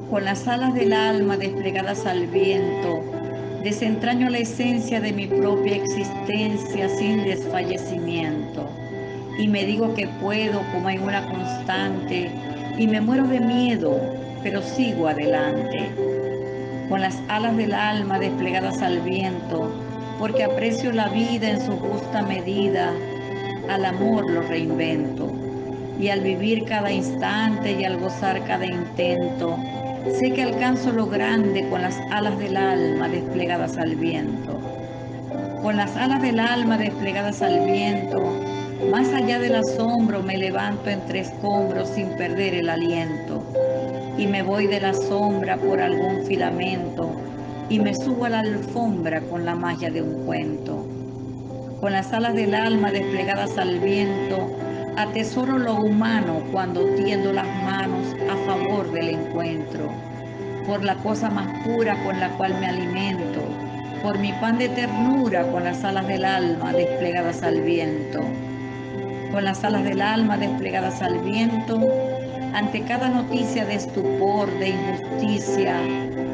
Con las alas del alma desplegadas al viento, desentraño la esencia de mi propia existencia sin desfallecimiento. Y me digo que puedo como en una constante, y me muero de miedo, pero sigo adelante. Con las alas del alma desplegadas al viento, porque aprecio la vida en su justa medida, al amor lo reinvento. Y al vivir cada instante y al gozar cada intento, sé que alcanzo lo grande con las alas del alma desplegadas al viento. Con las alas del alma desplegadas al viento, más allá del asombro me levanto entre escombros sin perder el aliento. Y me voy de la sombra por algún filamento y me subo a la alfombra con la magia de un cuento. Con las alas del alma desplegadas al viento, atesoro lo humano cuando tiendo las manos a favor del encuentro. Por la cosa más pura con la cual me alimento, por mi pan de ternura con las alas del alma desplegadas al viento. Con las alas del alma desplegadas al viento, ante cada noticia de estupor, de injusticia,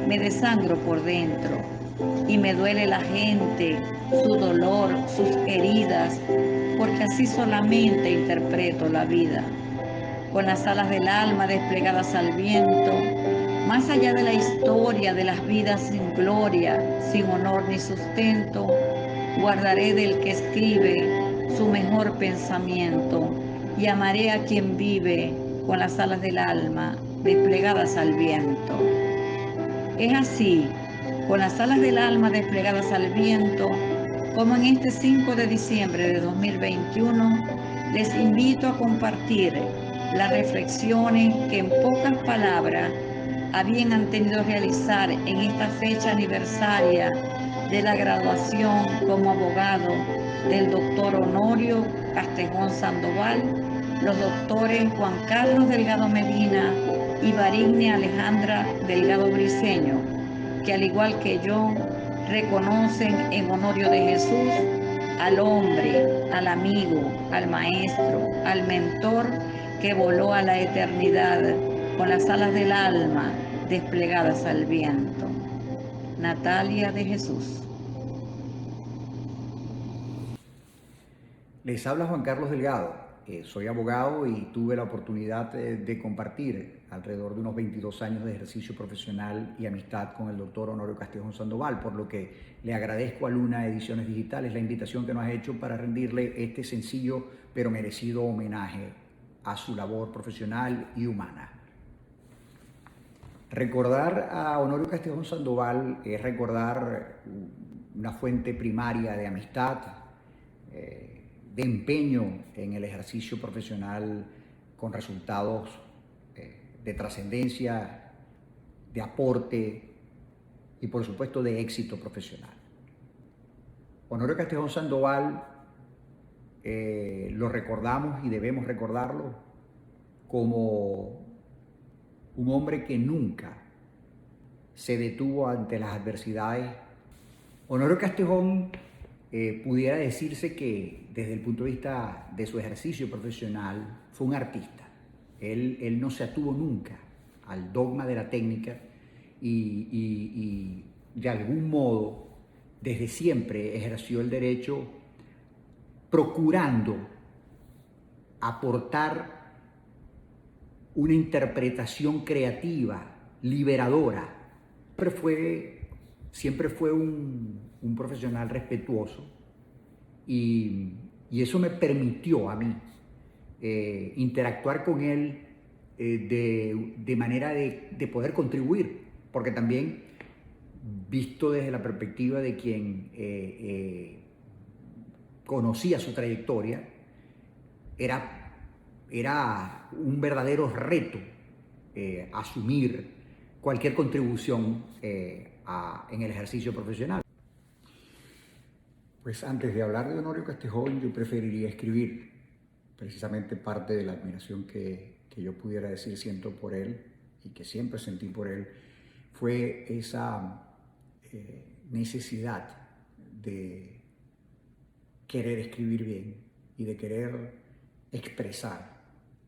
me desangro por dentro y me duele la gente, su dolor, sus heridas, porque así solamente interpreto la vida. Con las alas del alma desplegadas al viento, más allá de la historia de las vidas sin gloria, sin honor ni sustento, guardaré del que escribe su mejor pensamiento y amaré a quien vive con las alas del alma desplegadas al viento. Es así, con las alas del alma desplegadas al viento, como en este 5 de diciembre de 2021, les invito a compartir las reflexiones que en pocas palabras habían entendido realizar en esta fecha aniversaria de la graduación como abogado del doctor Honorio Castejón Sandoval, los doctores Juan Carlos Delgado Medina y Barigne Alejandra Delgado Briceño, que al igual que yo, reconocen en Honorio de Jesús al hombre, al amigo, al maestro, al mentor que voló a la eternidad con las alas del alma desplegadas al viento. Natalia de Jesús. Les habla Juan Carlos Delgado. Soy abogado y tuve la oportunidad de compartir alrededor de unos 22 años de ejercicio profesional y amistad con el doctor Honorio Castejón Sandoval, por lo que le agradezco a Luna Ediciones Digitales la invitación que nos ha hecho para rendirle este sencillo pero merecido homenaje a su labor profesional y humana. Recordar a Honorio Castejón Sandoval es recordar una fuente primaria de amistad, de empeño en el ejercicio profesional con resultados de trascendencia, de aporte y por supuesto de éxito profesional. Honorio Castejón Sandoval lo recordamos y debemos recordarlo como un hombre que nunca se detuvo ante las adversidades. Honorio Castejón pudiera decirse que desde el punto de vista de su ejercicio profesional fue un artista. Él no se atuvo nunca al dogma de la técnica y de algún modo desde siempre ejerció el derecho procurando aportar una interpretación creativa, liberadora. Siempre fue un profesional respetuoso y eso me permitió a mí interactuar con él de manera de poder contribuir, porque también visto desde la perspectiva de quien conocía su trayectoria, era un verdadero reto asumir cualquier contribución en el ejercicio profesional. Pues antes de hablar de Honorio Castejón, yo preferiría escribir. precisamente parte de la admiración que yo pudiera decir siento por él y que siempre sentí por él, fue esa necesidad de querer escribir bien y de querer expresar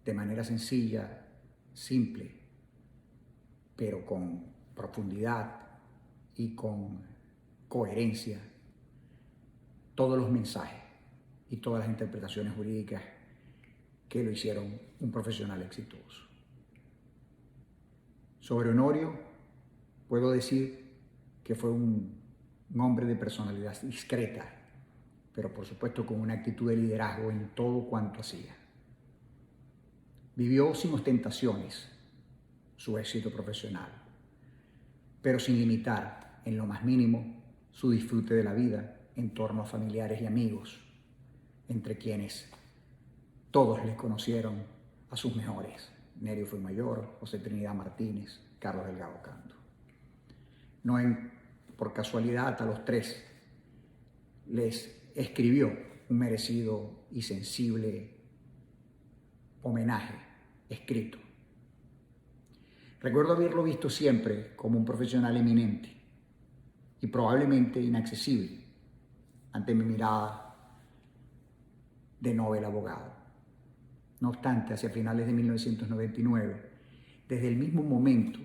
de manera sencilla, simple, pero con profundidad y con coherencia todos los mensajes y todas las interpretaciones jurídicas que lo hicieron un profesional exitoso. Sobre Honorio, puedo decir que fue un hombre de personalidad discreta, pero por supuesto con una actitud de liderazgo en todo cuanto hacía. Vivió sin ostentaciones su éxito profesional, pero sin limitar en lo más mínimo su disfrute de la vida en torno a familiares y amigos, entre quienes todos les conocieron a sus mejores: Nerio Fuenmayor, José Trinidad Martínez, Carlos Delgado Cando. Por casualidad, a los tres les escribió un merecido y sensible homenaje escrito. Recuerdo haberlo visto siempre como un profesional eminente y probablemente inaccesible ante mi mirada de novel abogado. No obstante, hacia finales de 1999, desde el mismo momento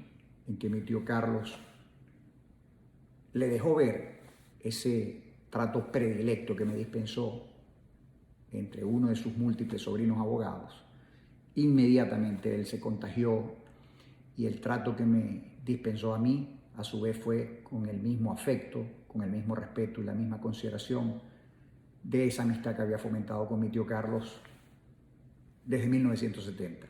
en que mi tío Carlos le dejó ver ese trato predilecto que me dispensó entre uno de sus múltiples sobrinos abogados, inmediatamente él se contagió y el trato que me dispensó a mí, a su vez, fue con el mismo afecto, con el mismo respeto y la misma consideración de esa amistad que había fomentado con mi tío Carlos desde 1970.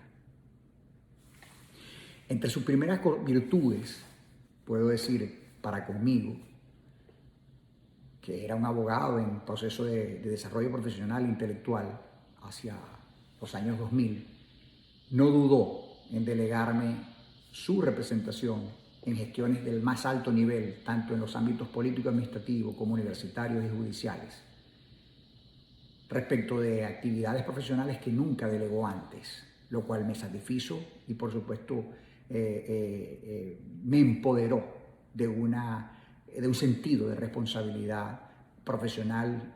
Entre sus primeras virtudes, puedo decir para conmigo, que era un abogado en proceso de desarrollo profesional e intelectual hacia los años 2000, no dudó en delegarme su representación en gestiones del más alto nivel, tanto en los ámbitos político-administrativos como universitarios y judiciales, respecto de actividades profesionales que nunca delegó antes, lo cual me satisfizo y, por supuesto, me empoderó de un sentido de responsabilidad profesional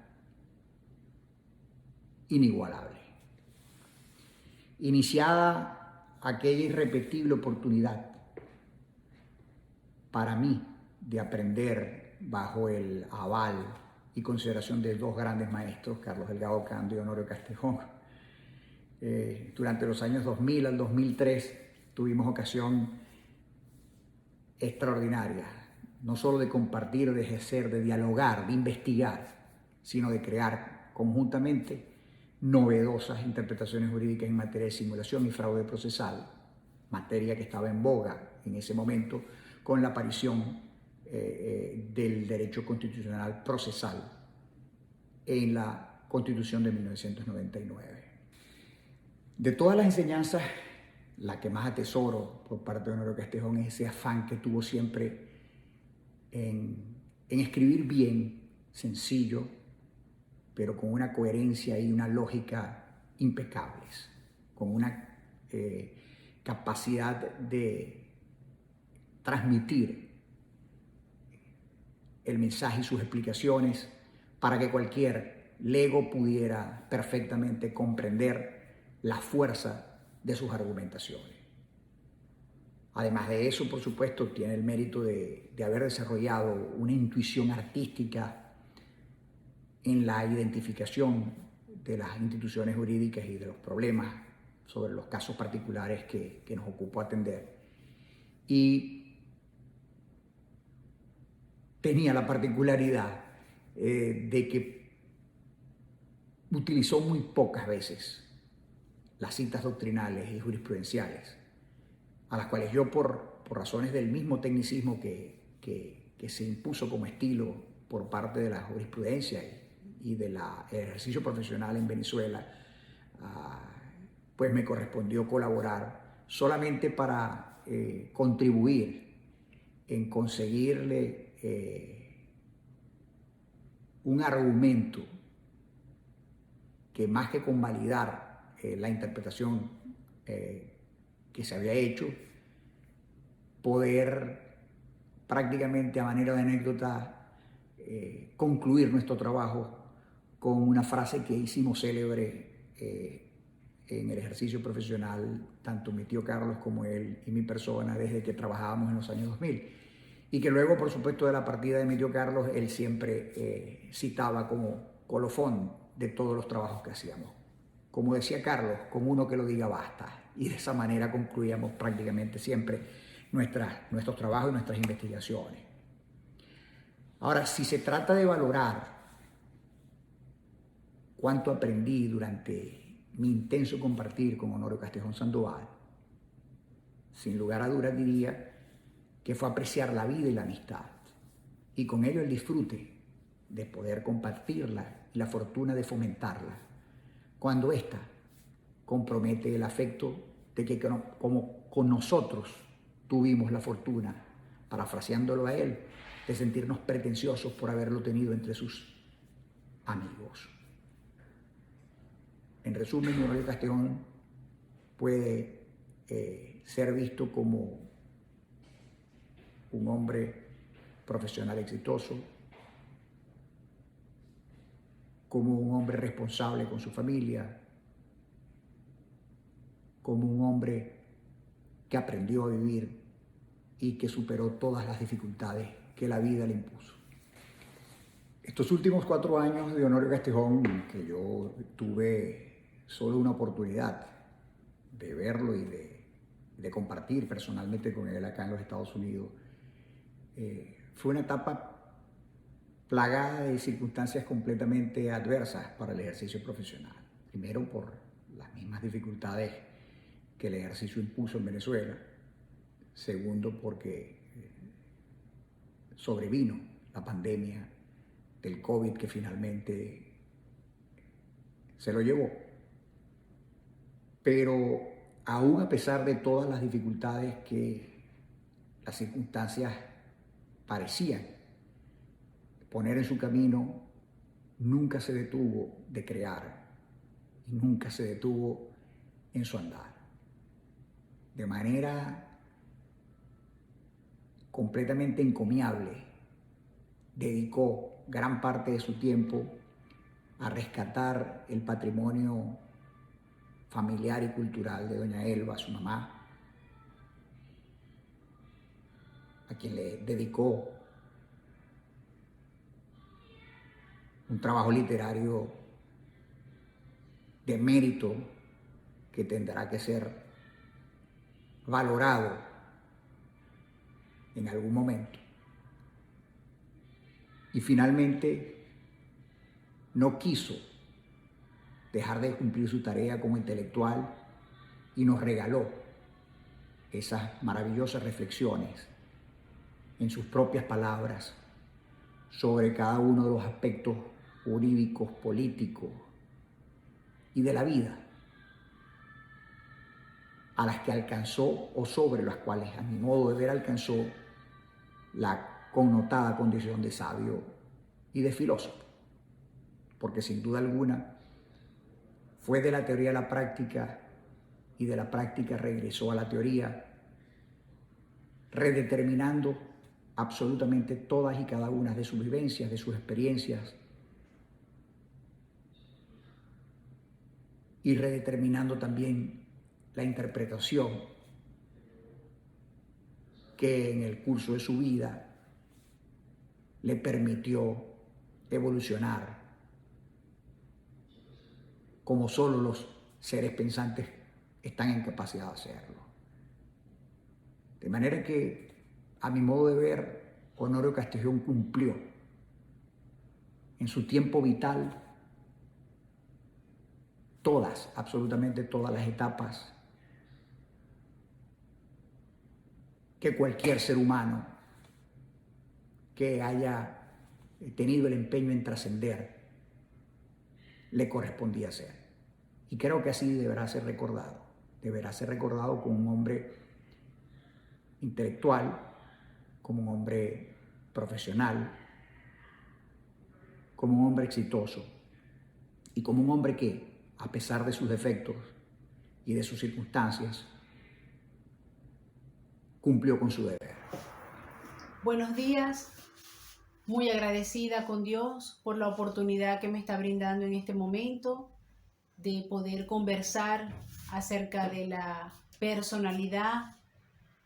inigualable. Iniciada aquella irrepetible oportunidad para mí de aprender bajo el aval y consideración de dos grandes maestros, Carlos Delgado Cando y Honorio Castejón. Durante los años 2000 al 2003 tuvimos ocasión extraordinaria, no solo de compartir, de ejercer, de dialogar, de investigar, sino de crear conjuntamente novedosas interpretaciones jurídicas en materia de simulación y fraude procesal, materia que estaba en boga en ese momento con la aparición del derecho constitucional procesal en la Constitución de 1999. De todas las enseñanzas, la que más atesoro por parte de Honorio Castejón es ese afán que tuvo siempre en escribir bien, sencillo, pero con una coherencia y una lógica impecables, con una capacidad de transmitir el mensaje y sus explicaciones para que cualquier lego pudiera perfectamente comprender la fuerza de sus argumentaciones. Además de eso, por supuesto, tiene el mérito de haber desarrollado una intuición artística en la identificación de las instituciones jurídicas y de los problemas sobre los casos particulares que nos ocupó atender. Y tenía la particularidad de que utilizó muy pocas veces las citas doctrinales y jurisprudenciales, a las cuales yo, por razones del mismo tecnicismo que se impuso como estilo por parte de la jurisprudencia y del ejercicio profesional en Venezuela, pues me correspondió colaborar solamente para contribuir en conseguirle un argumento que, más que convalidar la interpretación que se había hecho, poder prácticamente a manera de anécdota concluir nuestro trabajo con una frase que hicimos célebre en el ejercicio profesional, tanto mi tío Carlos como él y mi persona, desde que trabajábamos en los años 2000. Y que luego, por supuesto, de la partida de mi tío Carlos, él siempre citaba como colofón de todos los trabajos que hacíamos. Como decía Carlos, con uno que lo diga basta. Y de esa manera concluíamos prácticamente siempre nuestros trabajos y nuestras investigaciones. Ahora, si se trata de valorar cuánto aprendí durante mi intenso compartir con Honorio Castejón Sandoval, sin lugar a dudas diría que fue apreciar la vida y la amistad, y con ello el disfrute de poder compartirla y la fortuna de fomentarla, cuando ésta compromete el afecto de que como con nosotros tuvimos la fortuna, parafraseándolo a él, de sentirnos pretenciosos por haberlo tenido entre sus amigos. En resumen, Honorio Castejón puede ser visto como un hombre profesional exitoso, como un hombre responsable con su familia, como un hombre que aprendió a vivir y que superó todas las dificultades que la vida le impuso. Estos últimos 4 años de Honorio Castejón, que yo tuve solo una oportunidad de verlo y de compartir personalmente con él acá en los Estados Unidos, fue una etapa plagada de circunstancias completamente adversas para el ejercicio profesional. Primero, por las mismas dificultades que el ejercicio impuso en Venezuela. Segundo, porque sobrevino la pandemia del COVID que finalmente se lo llevó. Pero aún a pesar de todas las dificultades que las circunstancias parecían poner en su camino, nunca se detuvo de crear y nunca se detuvo en su andar. De manera completamente encomiable, dedicó gran parte de su tiempo a rescatar el patrimonio familiar y cultural de doña Elba, su mamá, a quien le dedicó un trabajo literario de mérito que tendrá que ser valorado en algún momento. Y finalmente no quiso dejar de cumplir su tarea como intelectual y nos regaló esas maravillosas reflexiones en sus propias palabras sobre cada uno de los aspectos jurídicos, políticos y de la vida a las que alcanzó o sobre las cuales, a mi modo de ver, alcanzó la connotada condición de sabio y de filósofo. Porque sin duda alguna fue de la teoría a la práctica y de la práctica regresó a la teoría, redeterminando absolutamente todas y cada una de sus vivencias, de sus experiencias, y redeterminando también la interpretación que en el curso de su vida le permitió evolucionar como solo los seres pensantes están en capacidad de hacerlo. De manera que, a mi modo de ver, Honorio Castejón cumplió en su tiempo vital todas, absolutamente todas las etapas que cualquier ser humano que haya tenido el empeño en trascender le correspondía hacer. Y creo que así deberá ser recordado como un hombre intelectual, como un hombre profesional, como un hombre exitoso y como un hombre que, a pesar de sus defectos, y de sus circunstancias, cumplió con su deber. Buenos días, muy agradecida con Dios por la oportunidad que me está brindando en este momento de poder conversar acerca de la personalidad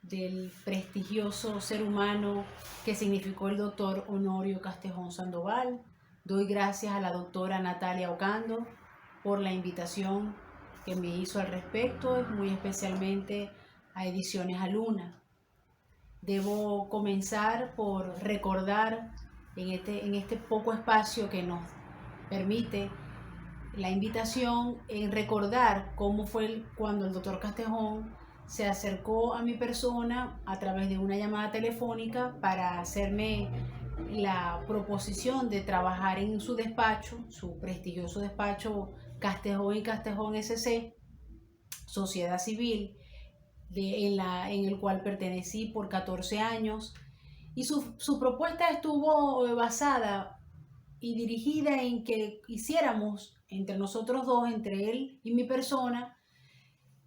del prestigioso ser humano que significó el doctor Honorio Castejón Sandoval. Doy gracias a la doctora Natalia Ocando por la invitación que me hizo al respecto, muy especialmente a Ediciones Aluna. Debo comenzar por recordar en este poco espacio que nos permite la invitación, en recordar cómo fue cuando el doctor Castejón se acercó a mi persona a través de una llamada telefónica para hacerme la proposición de trabajar en su despacho, su prestigioso despacho Castejón y Castejón S.C., Sociedad Civil, en el cual pertenecí por 14 años, y su propuesta estuvo basada y dirigida en que hiciéramos entre nosotros dos, entre él y mi persona,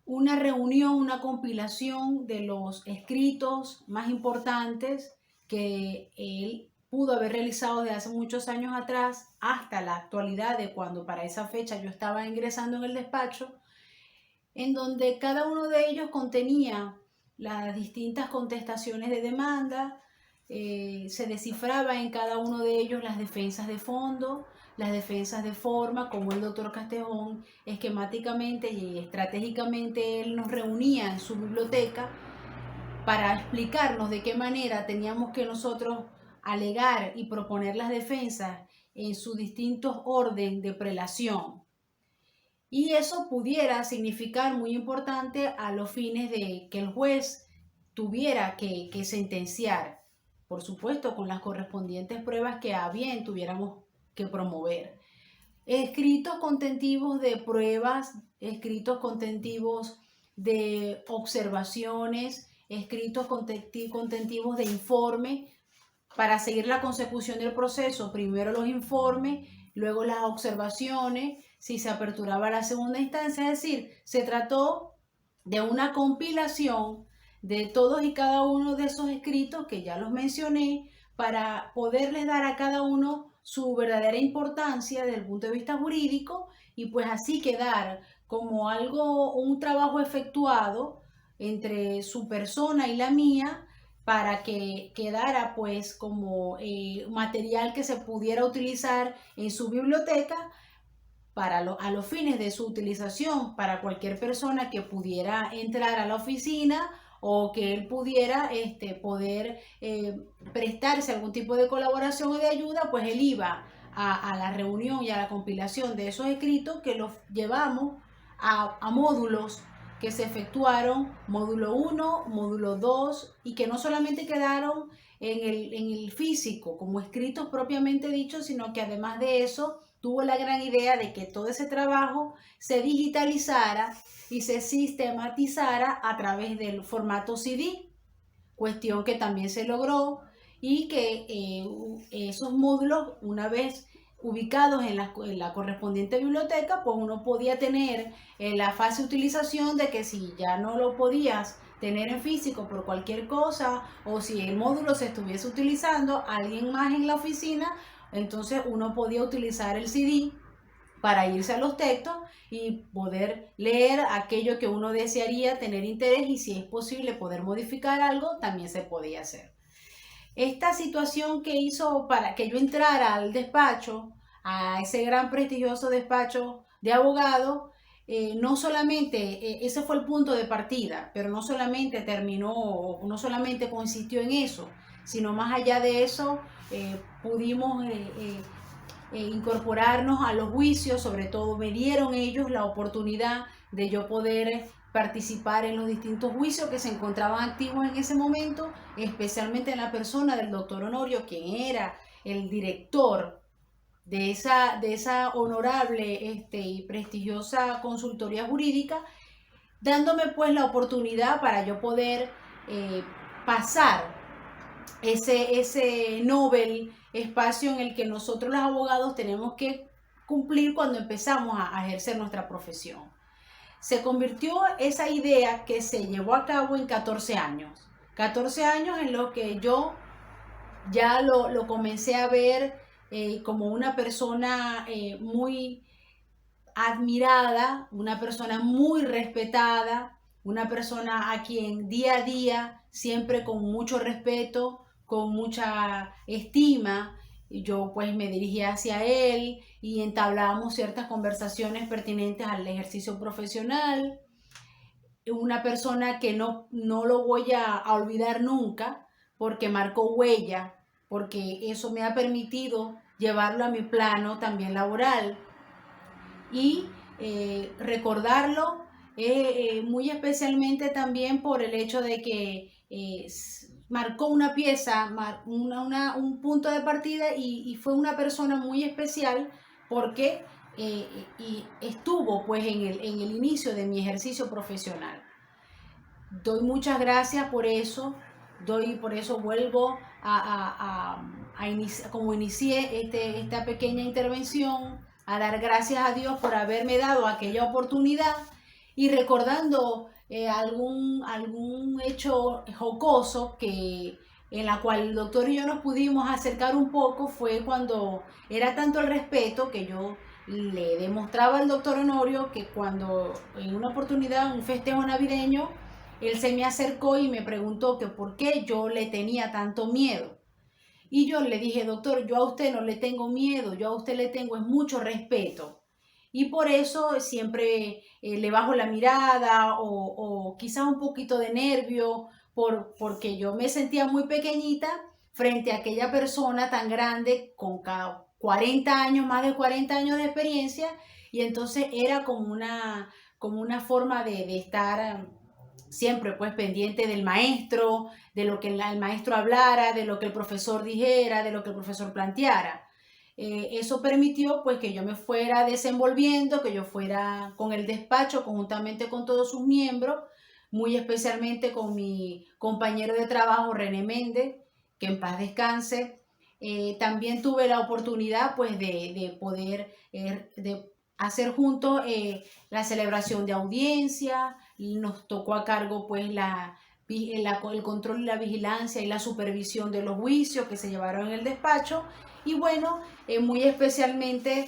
una reunión, una compilación de los escritos más importantes que él pudo haber realizado desde hace muchos años atrás hasta la actualidad, de cuando para esa fecha yo estaba ingresando en el despacho, en donde cada uno de ellos contenía las distintas contestaciones de demanda, se descifraba en cada uno de ellos las defensas de fondo, las defensas de forma, como el doctor Castejón esquemáticamente y estratégicamente él nos reunía en su biblioteca para explicarnos de qué manera teníamos que nosotros alegar y proponer las defensas en sus distintos orden de prelación. Y eso pudiera significar muy importante a los fines de que el juez tuviera que sentenciar, por supuesto con las correspondientes pruebas que a bien tuviéramos que promover. Escritos contentivos de pruebas, escritos contentivos de observaciones, escritos contentivos de informe, para seguir la consecución del proceso, primero los informes, luego las observaciones, si se aperturaba la segunda instancia. Es decir, se trató de una compilación de todos y cada uno de esos escritos que ya los mencioné, para poderles dar a cada uno su verdadera importancia desde el punto de vista jurídico, y pues así quedar como algo, un trabajo efectuado entre su persona y la mía, para que quedara pues como material que se pudiera utilizar en su biblioteca a los fines de su utilización para cualquier persona que pudiera entrar a la oficina, o que él pudiera poder prestarse algún tipo de colaboración o de ayuda. Pues él iba a la reunión y a la compilación de esos escritos, que los llevamos a módulos que se efectuaron, módulo 1, módulo 2, y que no solamente quedaron en el físico como escritos propiamente dichos, sino que además de eso tuvo la gran idea de que todo ese trabajo se digitalizara y se sistematizara a través del formato CD, cuestión que también se logró, y que esos módulos, una vez ubicados en la correspondiente biblioteca, pues uno podía tener la fácil utilización de que si ya no lo podías tener en físico por cualquier cosa, o si el módulo se estuviese utilizando alguien más en la oficina, entonces uno podía utilizar el CD para irse a los textos y poder leer aquello que uno desearía tener interés, y si es posible poder modificar algo, también se podía hacer. Esta situación que hizo para que yo entrara al despacho, a ese gran prestigioso despacho de abogados, no solamente, ese fue el punto de partida, pero no solamente terminó, no solamente consistió en eso, sino más allá de eso, pudimos incorporarnos a los juicios. Sobre todo me dieron ellos la oportunidad de yo poder participar en los distintos juicios que se encontraban activos en ese momento, especialmente en la persona del doctor Honorio, quien era el director de esa honorable y prestigiosa consultoría jurídica, dándome pues la oportunidad para yo poder pasar ese noble espacio en el que nosotros los abogados tenemos que cumplir cuando empezamos a ejercer nuestra profesión. se convirtió esa idea que se llevó a cabo en 14 años. 14 años en los que yo ya lo comencé a ver como una persona muy admirada, una persona muy respetada, una persona a quien día a día, siempre con mucho respeto, con mucha estima, yo pues me dirigía hacia él y entablábamos ciertas conversaciones pertinentes al ejercicio profesional. Una persona que no lo voy a olvidar nunca porque marcó huella, porque eso me ha permitido llevarlo a mi plano también laboral y recordarlo muy especialmente también por el hecho de que marcó una pieza, un punto de partida y fue una persona muy especial porque y estuvo pues en el inicio de mi ejercicio profesional. Doy muchas gracias por eso, por eso vuelvo como inicié esta pequeña intervención, a dar gracias a Dios por haberme dado aquella oportunidad y recordando algún hecho jocoso en la cual el doctor y yo nos pudimos acercar un poco, fue cuando era tanto el respeto que yo le demostraba al doctor Honorio que cuando en una oportunidad, un festejo navideño, él se me acercó y me preguntó que por qué yo le tenía tanto miedo. Y yo le dije, doctor, yo a usted no le tengo miedo, yo a usted le tengo es mucho respeto. Y por eso siempre le bajo la mirada o quizás un poquito de nervio, porque yo me sentía muy pequeñita frente a aquella persona tan grande con 40 años, más de 40 años de experiencia, y entonces era como una forma de estar siempre pues pendiente del maestro, de lo que el maestro hablara, de lo que el profesor dijera, de lo que el profesor planteara. Eso permitió pues que yo me fuera desenvolviendo, que yo fuera con el despacho conjuntamente con todos sus miembros, muy especialmente con mi compañero de trabajo René Méndez, que en paz descanse. También tuve la oportunidad pues de poder de hacer juntos la celebración de audiencia, y nos tocó a cargo pues el control y la vigilancia y la supervisión de los juicios que se llevaron en el despacho. Y bueno, muy especialmente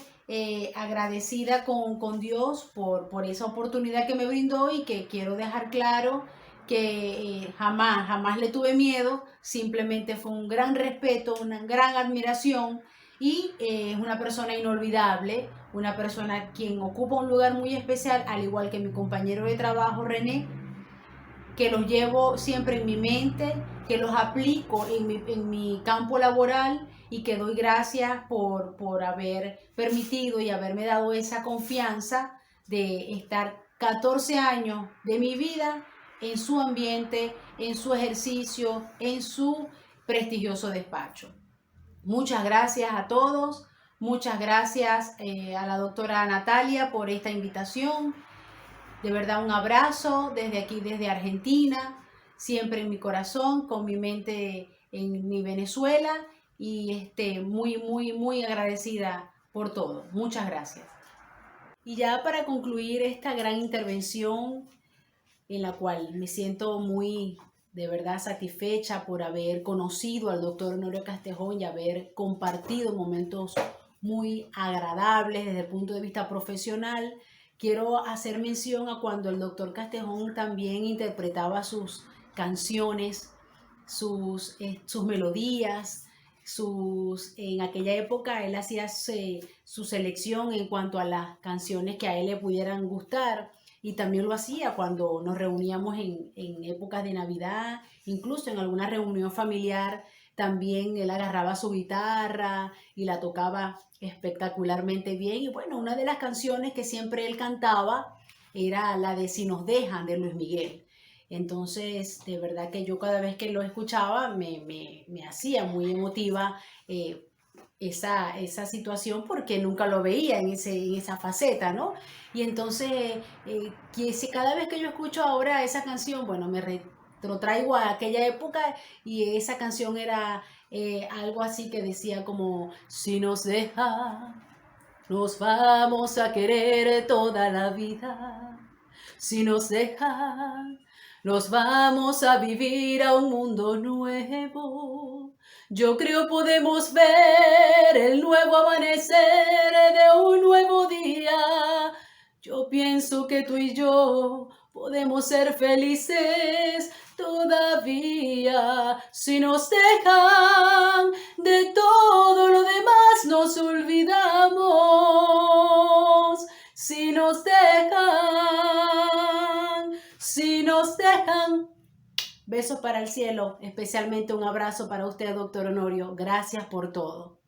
agradecida con Dios por esa oportunidad que me brindó y que quiero dejar claro que jamás le tuve miedo, simplemente fue un gran respeto, una gran admiración y es una persona inolvidable, una persona quien ocupa un lugar muy especial, al igual que mi compañero de trabajo René, que los llevo siempre en mi mente, que los aplico en mi campo laboral y que doy gracias por haber permitido y haberme dado esa confianza de estar 14 años de mi vida en su ambiente, en su ejercicio, en su prestigioso despacho. Muchas gracias a todos, muchas gracias a la doctora Natalia por esta invitación. De verdad un abrazo desde aquí, desde Argentina, siempre en mi corazón, con mi mente en mi Venezuela y muy agradecida por todo. Muchas gracias. Y ya para concluir esta gran intervención en la cual me siento muy de verdad satisfecha por haber conocido al doctor Honorio Castejón y haber compartido momentos muy agradables desde el punto de vista profesional. Quiero hacer mención a cuando el doctor Castejón también interpretaba sus canciones, sus melodías, en aquella época él hacía su selección en cuanto a las canciones que a él le pudieran gustar. Y también lo hacía cuando nos reuníamos en épocas de Navidad, incluso en alguna reunión familiar, también él agarraba su guitarra y la tocaba espectacularmente bien. Y bueno, una de las canciones que siempre él cantaba era la de Si nos dejan, de Luis Miguel. Entonces, de verdad que yo cada vez que lo escuchaba me hacía muy emotiva esa situación porque nunca lo veía en esa faceta, ¿no? Y entonces, cada vez que yo escucho ahora esa canción, bueno, me retrotraigo a aquella época y esa canción era algo así que decía como, si nos deja, nos vamos a querer toda la vida. Si nos dejan, nos vamos a vivir a un mundo nuevo. Yo creo podemos ver el nuevo amanecer de un nuevo día. Yo pienso que tú y yo podemos ser felices todavía. Si nos dejan, de todo lo demás nos olvidamos. Si nos dejan. Besos para el cielo, especialmente un abrazo para usted, doctor Honorio. Gracias por todo.